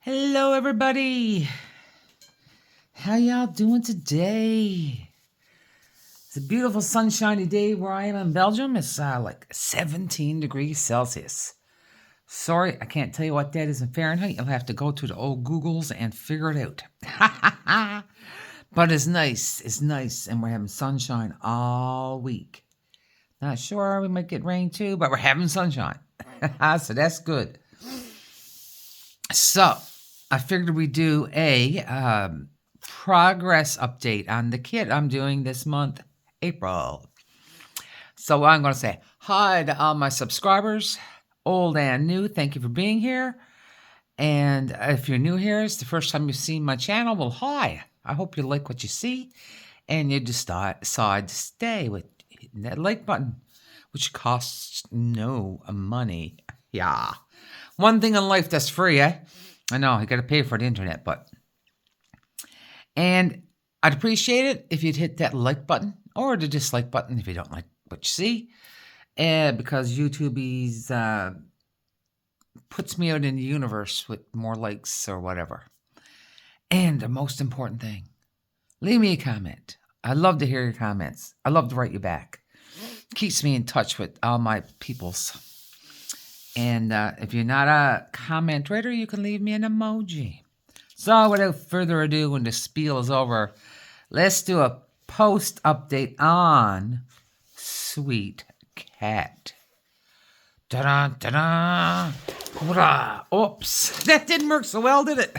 Hello, everybody. How y'all doing today? It's a beautiful sunshiny day where I am in Belgium. It's like 17 degrees Celsius. Sorry, I can't tell you what that is in Fahrenheit. You'll have to go to the old Googles and figure it out. But it's nice. It's nice. And we're having sunshine all week. Not sure, we might get rain too, but we're having sunshine. So that's good. So I figured we'd do a progress update on the kit I'm doing this month, April. So I'm going to say hi to all my subscribers, old and new. Thank you for being here. And if you're new here, it's the first time you've seen my channel, well, hi. I hope you like what you see. And you decide to stay with hitting that like button, which costs no money. Yeah. One thing in life that's free, eh? I know, you got to pay for the internet, but... And I'd appreciate it if you'd hit that like button or the dislike button if you don't like what you see. Because YouTube puts me out in the universe with more likes or whatever. And the most important thing, leave me a comment. I love to hear your comments. I love to write you back. Keeps me in touch with all my peoples. And if you're not a comment writer, you can leave me an emoji. So without further ado, when the spiel is over, let's do a post update on Sweet Cat. Ta-da, ta-da. Hurrah. Oops, that didn't work so well, did it?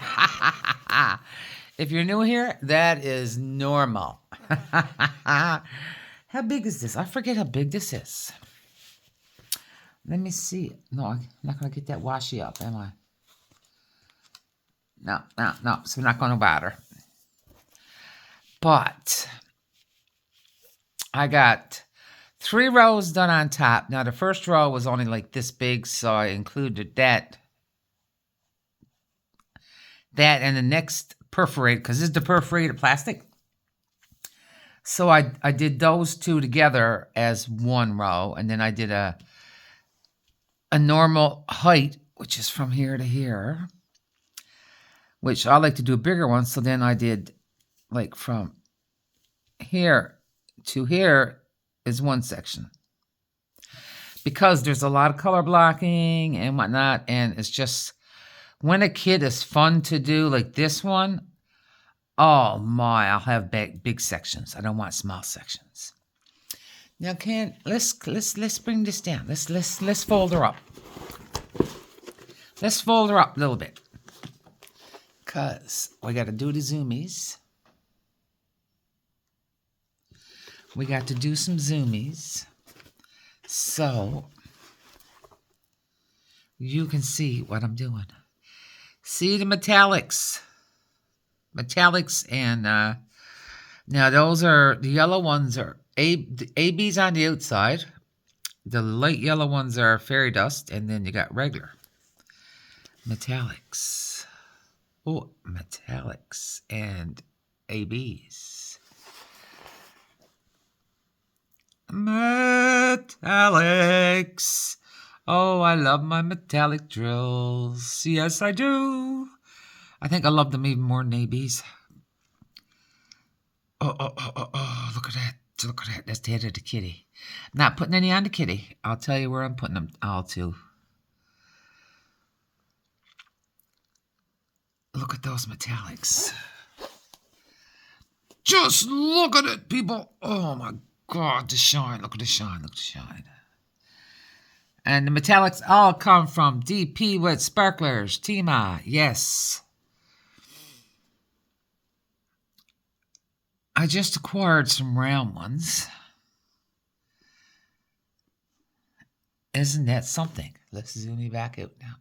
If you're new here, that is normal. How big is this? I forget how big this is. Let me see. No, I'm not going to get that washi up, am I? No. So we're not going to bother. But I got 3 rows done on top. Now, the first row was only like this big, so I included that and the next perforated, because this is the perforated plastic. So I did those 2 together as 1 row, and then I did a normal height, which is from here to here, which I like to do a bigger one. So then I did like from here to here is 1 section, because there's a lot of color blocking and whatnot. And it's just, when a kit is fun to do, like this one, oh my, I'll have big sections. I don't want small sections. Now, let's bring this down. Let's fold her up. Let's fold her up a little bit, cause we got to do the zoomies. We got to do some zoomies, so you can see what I'm doing. See the metallics, and now those are the yellow ones are the ABs on the outside. The light yellow ones are fairy dust, and then you got regular metallics. Oh, metallics and ABs. Metallics. Oh, I love my metallic drills. Yes, I do. I think I love them even more than ABs. Oh, look at that. Look at that. That's the head of the kitty. I'm not putting any on the kitty. I'll tell you where I'm putting them all to. Look at those metallics. Just look at it, people. Oh, my God. The shine. Look at the shine. Look at the shine. And the metallics all come from DP with Sparklers. Tima. Yes. I just acquired some round ones. Isn't that something? Let's zoom me back out now.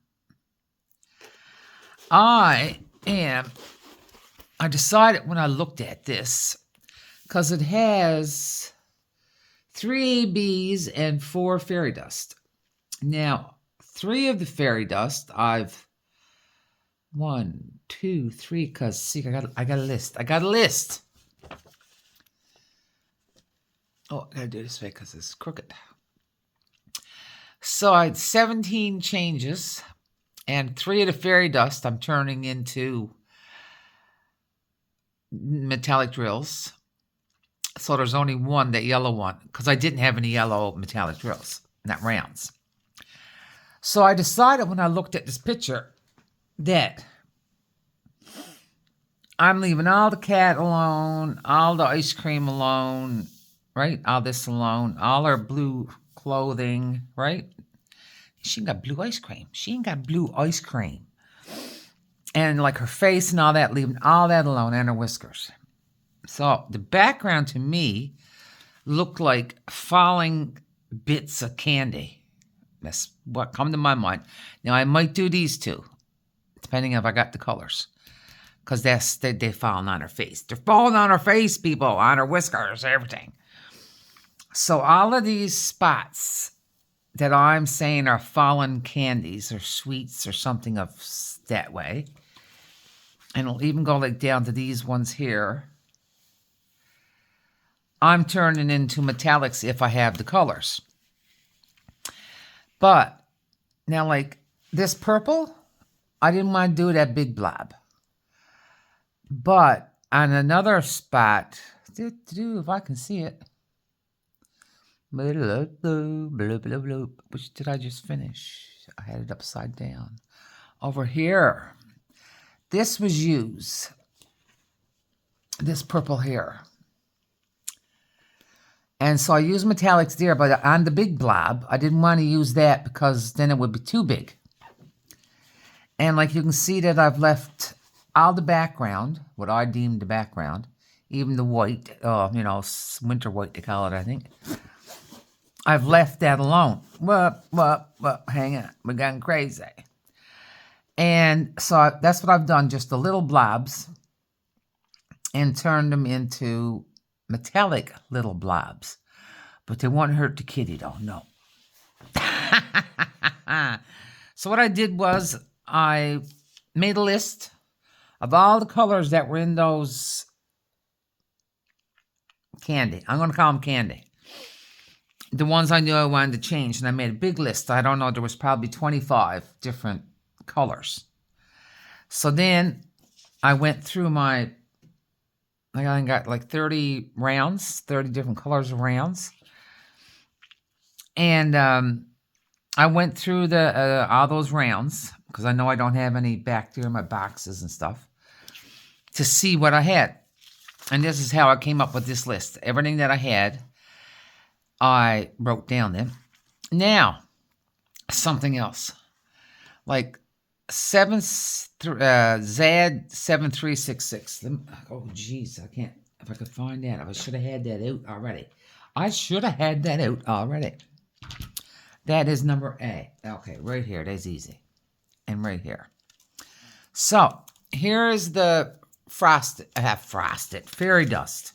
I decided when I looked at this, because it has 3 ABs and 4 fairy dust. Now, 3 of the fairy dust, I've 1, 2, 3, because see, I got a list. Oh, I gotta do this way because it's crooked. So I had 17 changes And 3 of the fairy dust I'm turning into metallic drills. So there's only one, that yellow one, because I didn't have any yellow metallic drills, not rounds. So I decided when I looked at this picture that I'm leaving all the cat alone, all the ice cream alone, right? All this alone, all her blue clothing, right? She ain't got blue ice cream. She ain't got blue ice cream. And like her face and all that, leaving all that alone, and her whiskers. So the background to me looked like falling bits of candy. That's what come to my mind. Now I might do these two, depending if I got the colors. Because they're falling on her face. They're falling on her face, people, on her whiskers, everything. So all of these spots that I'm saying are fallen candies or sweets or something of that way. And it'll even go like down to these ones here. I'm turning into metallics if I have the colors. But now like this purple, I didn't want to do that big blob. But on another spot, if I can see it. Which did I just finish? I had it upside down. Over here. This was used. This purple here. And so I used metallics there, but on the big blob, I didn't want to use that because then it would be too big. And like you can see that I've left all the background, what I deemed the background, even the white, winter white they call it, I think. I've left that alone. Well, hang on. We're getting crazy. And so that's what I've done, just the little blobs, and turned them into metallic little blobs. But they won't hurt the kitty, though, no. So what I did was I made a list of all the colors that were in those candy. I'm going to call them candy. The ones I knew I wanted to change, and I made a big list. I don't know, there was probably 25 different colors. So then I went through I got like 30 rounds, 30 different colors of rounds. And I went through all those rounds, because I know I don't have any back there in my boxes and stuff, to see what I had. And this is how I came up with this list. Everything that I had, I wrote down them. Now, something else. Like ZAD7366. Oh, geez, I can't. If I could find that. I should have had that out already. That is number A. Okay, right here. That's easy. And right here. So, here is the frosted fairy dust.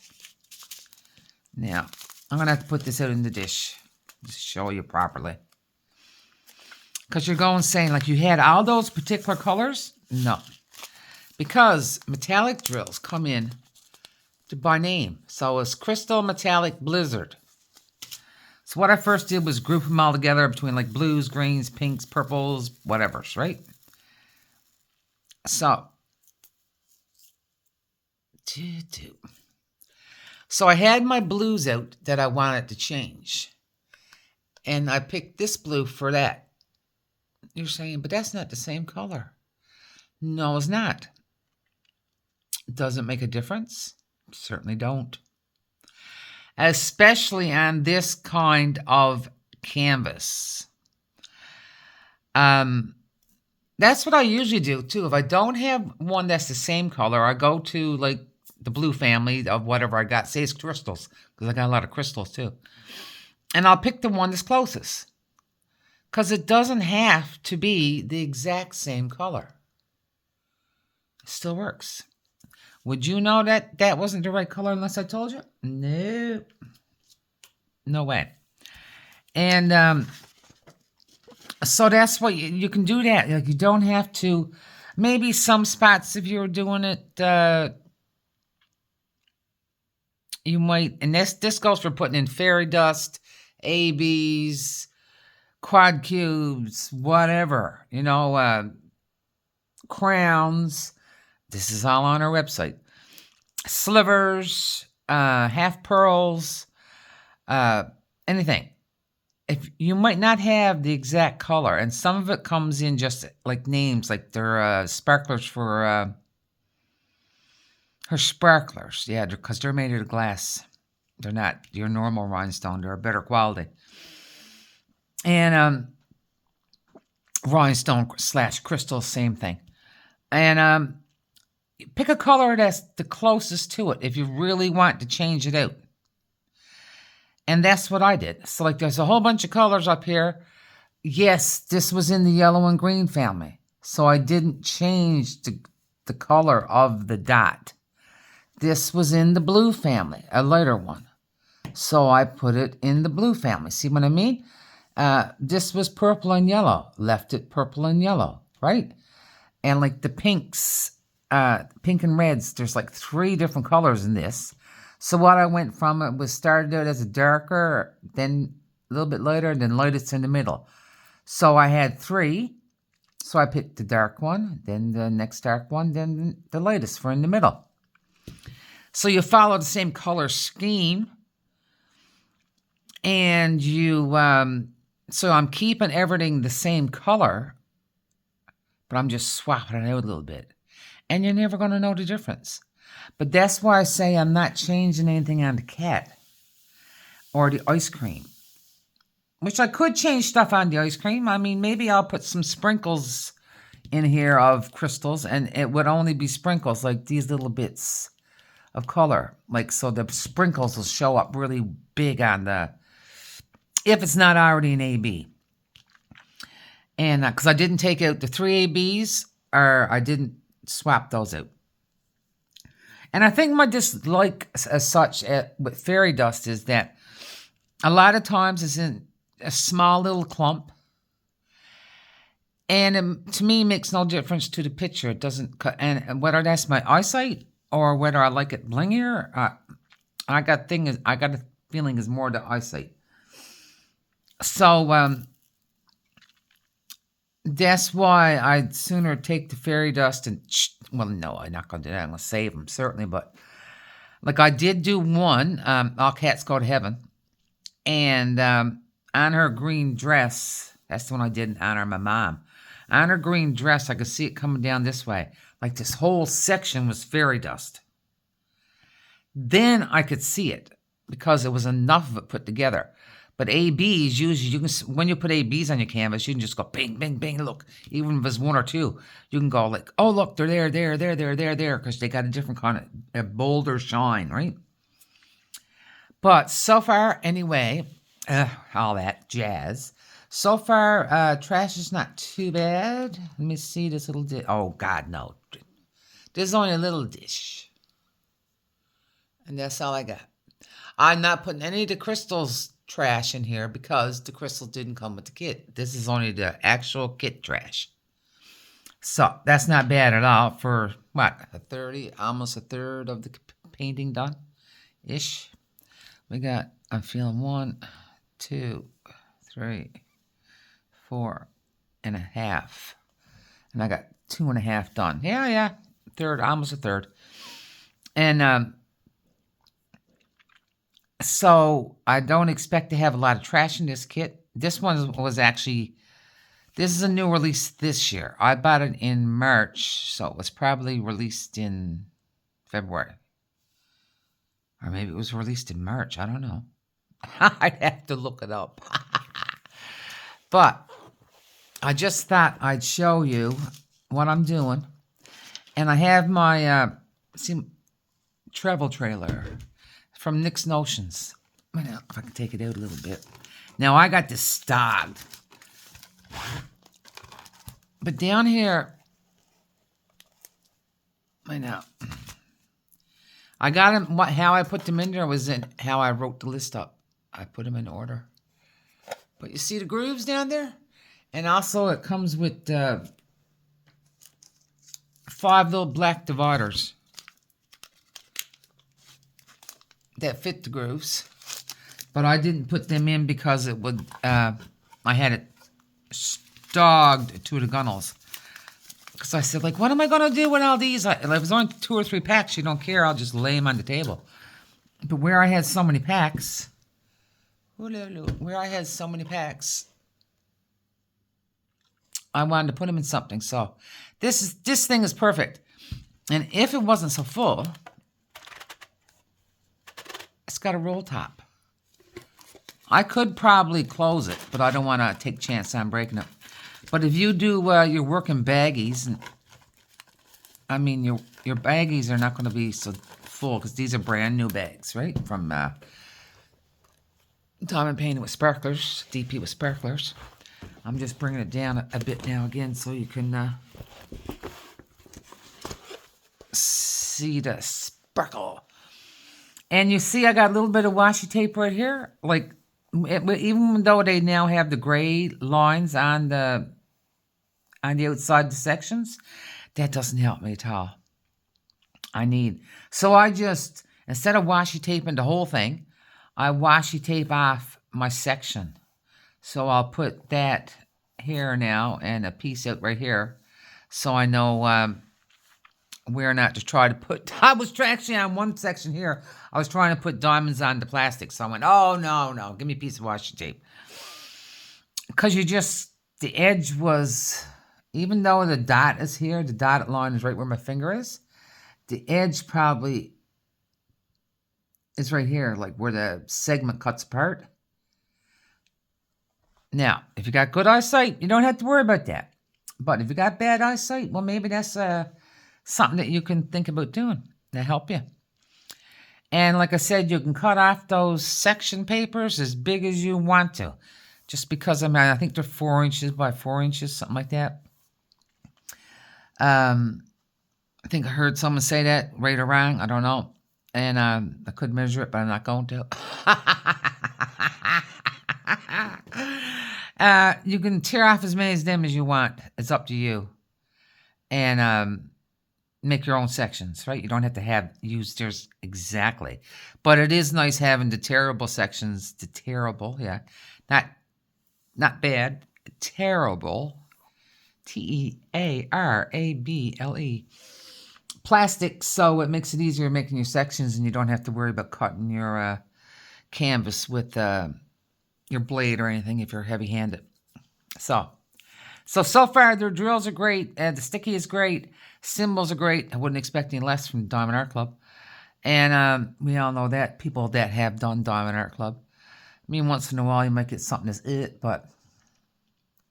Now, I'm going to have to put this out in the dish to show you properly. Because you're going saying, like, you had all those particular colors? No. Because metallic drills come in by name. So it's Crystal Metallic Blizzard. So what I first did was group them all together between like blues, greens, pinks, purples, whatever's, right? So I had my blues out that I wanted to change. And I picked this blue for that. You're saying, but that's not the same color. No, it's not. Does it make a difference? Certainly don't. Especially on this kind of canvas. That's what I usually do too. If I don't have one that's the same color, I go to like the blue family of whatever I got. Say it's crystals, because I got a lot of crystals too. And I'll pick the one that's closest. Because it doesn't have to be the exact same color. It still works. Would you know that that wasn't the right color unless I told you? No. No way. And so that's what you can do that. Like, you don't have to. Maybe some spots, if you're doing it, you might. And this goes for putting in fairy dust, ABs, quad cubes, whatever. You know, crowns. This is all on our website. Slivers, half pearls, anything. If you might not have the exact color, and some of it comes in just like names, like they're sparklers for her sparklers. Yeah, because they're made out of glass. They're not your normal rhinestone. They're a better quality. And rhinestone / crystal, same thing. And pick a color that's the closest to it if you really want to change it out. And that's what I did. So like there's a whole bunch of colors up here. Yes, this was in the yellow and green family. So I didn't change the color of the dot. This was in the blue family, a lighter one. So I put it in the blue family. See what I mean? This was purple and yellow. Left it purple and yellow, right? And like the pinks, pink and reds, there's like 3 different colors in this. So what I went from, it was started out as a darker, then a little bit lighter, and then lightest in the middle. So I had 3. So I picked the dark one, then the next dark one, then the lightest for in the middle. So you follow the same color scheme. And you, so I'm keeping everything the same color, but I'm just swapping it out a little bit. And you're never going to know the difference. But that's why I say I'm not changing anything on the cat or the ice cream. Which I could change stuff on the ice cream. I mean, maybe I'll put some sprinkles in here of crystals, and it would only be sprinkles, like these little bits of color. Like, so the sprinkles will show up really big on the, if it's not already an AB. And because I didn't take out the 3 ABs, or I didn't swap those out. And I think my dislike as such with fairy dust is that a lot of times it's in a small little clump. And it, to me, makes no difference to the picture. It doesn't cut, and whether that's my eyesight or whether I like it blingier, I got a feeling is more the eyesight. So that's why I'd sooner take the fairy dust and, well, no, I'm not going to do that. I'm going to save them, certainly. But, like, I did do one, All Cats Go to Heaven. And on her green dress, that's the one I did in honor of my mom. On her green dress, I could see it coming down this way. Like, this whole section was fairy dust. Then I could see it because it was enough of it put together. But ABs, usually, you can, when you put ABs on your canvas, you can just go bing, bing, bing. Look, even if it's 1 or 2, you can go like, oh, look, they're there, because they got a different kind of a bolder shine, right? But so far, anyway, all that jazz. So far, trash is not too bad. Let me see this little dish. Oh, God, no. There's only a little dish. And that's all I got. I'm not putting any of the crystals trash in here because the crystals didn't come with the kit. This is only the actual kit trash. So that's not bad at all for what, almost a third of the painting done ish. We got, I'm feeling 1, 2, 3, 4 and a half, and I got 2.5 done. Yeah, third, almost a third. And so I don't expect to have a lot of trash in this kit. This one was actually, this is a new release this year. I bought it in March, so it was probably released in February. Or maybe it was released in March. I don't know. I'd have to look it up. But I just thought I'd show you what I'm doing. And I have my travel trailer from Nyx Notions. If I can take it out a little bit. Now, I got this stogged. But down here, I got them, how I put them in there was in how I wrote the list up. I put them in order. But you see the grooves down there? And also it comes with 5 little black dividers that fit the grooves. But I didn't put them in because it would, I had it stogged to the gunnels. So I said, like, what am I going to do with all these? If it's only 2 or 3 packs, you don't care. I'll just lay them on the table. But where I had so many packs, I wanted to put them in something. So this thing is perfect. And if it wasn't so full, it's got a roll top. I could probably close it, but I don't want to take a chance on breaking it. But if you do your work in baggies, and I mean your baggies are not going to be so full because these are brand new bags, right? From Diamond Painted with Sparklers, DP with Sparklers. I'm just bringing it down a bit now again so you can see the sparkle. And you see I got a little bit of washi tape right here. Like, even though they now have the gray lines on the outside the sections, that doesn't help me at all. So I just, instead of washi taping the whole thing, I washi tape off my section. So I'll put that here now and a piece out right here so I know where not to try to put. I was actually on one section here, I was trying to put diamonds on the plastic. So I went, oh, no, give me a piece of washi tape. Because the edge was, even though the dot is here, the dotted line is right where my finger is, the edge probably is right here, like where the segment cuts apart. Now, if you got good eyesight, you don't have to worry about that. But if you got bad eyesight, well, maybe that's something that you can think about doing to help you. And like I said, you can cut off those section papers as big as you want to. Just because, I think they're 4 inches by 4 inches, something like that. I think I heard someone say that, right or wrong, I don't know. And I could measure it, but I'm not going to. You can tear off as many of them as you want. It's up to you. And make your own sections, right? You don't have to use theirs exactly. But it is nice having the tearable sections. The tearable, yeah. Not bad. Tearable. Tearable. Plastic, so it makes it easier making your sections and you don't have to worry about cutting your canvas with your blade or anything if you're heavy-handed. So far their drills are great, and the sticky is great, symbols are great. I wouldn't expect any less from Diamond Art Club. And we all know that, people that have done Diamond Art Club. I mean, once in a while you might get something that's it, but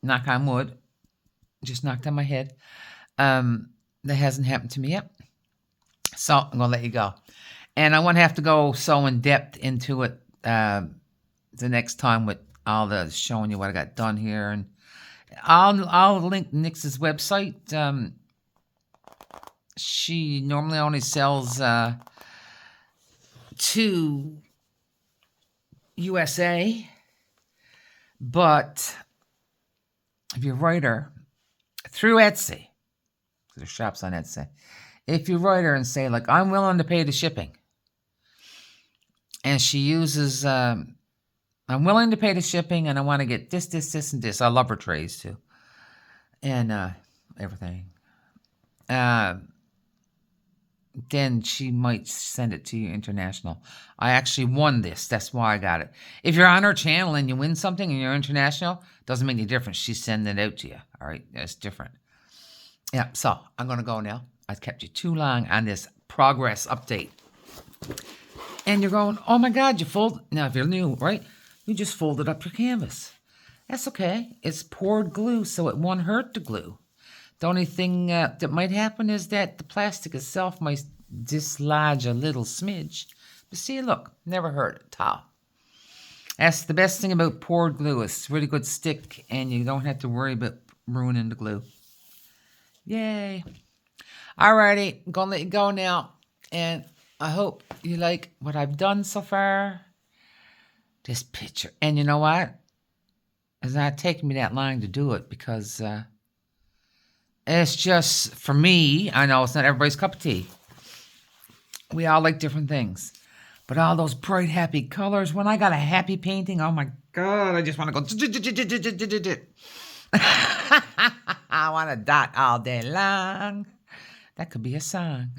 knock on wood, just knocked on my head. That hasn't happened to me yet. So I'm going to let you go. And I won't have to go so in depth into it the next time with all the showing you what I got done here. And I'll link Nyx's website. She normally only sells to USA. But if you write her through Etsy, there's shops on Etsy. If you write her and say, like, I'm willing to pay the shipping, and she uses, I'm willing to pay the shipping, and I want to get this, and this. I love her trays, too. And everything. Then she might send it to you international. I actually won this. That's why I got it. If you're on her channel and you win something and you're international, doesn't make any difference. She's sending it out to you. All right? That's different. Yeah, so I'm going to go now. I've kept you too long on this progress update. And you're going, oh my God, you fold. Now, if you're new, right? You just folded up your canvas. That's okay. It's poured glue, so it won't hurt the glue. The only thing that might happen is that the plastic itself might dislodge a little smidge. But see, look, never hurt at all. That's the best thing about poured glue. It's really good stick, and you don't have to worry about ruining the glue. Yay. Alrighty, I'm going to let you go now. And I hope you like what I've done so far. This picture. And you know what? It's not taking me that long to do it because it's just, for me, I know it's not everybody's cup of tea. We all like different things. But all those bright, happy colors, when I got a happy painting, oh my God, I just want to go. I want to dot all day long. That could be a song.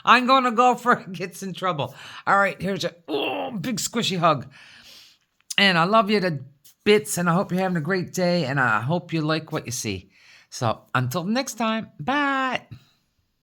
I'm going to go for it gets in trouble. All right, here's a big squishy hug. And I love you to bits, and I hope you're having a great day, and I hope you like what you see. So until next time, bye.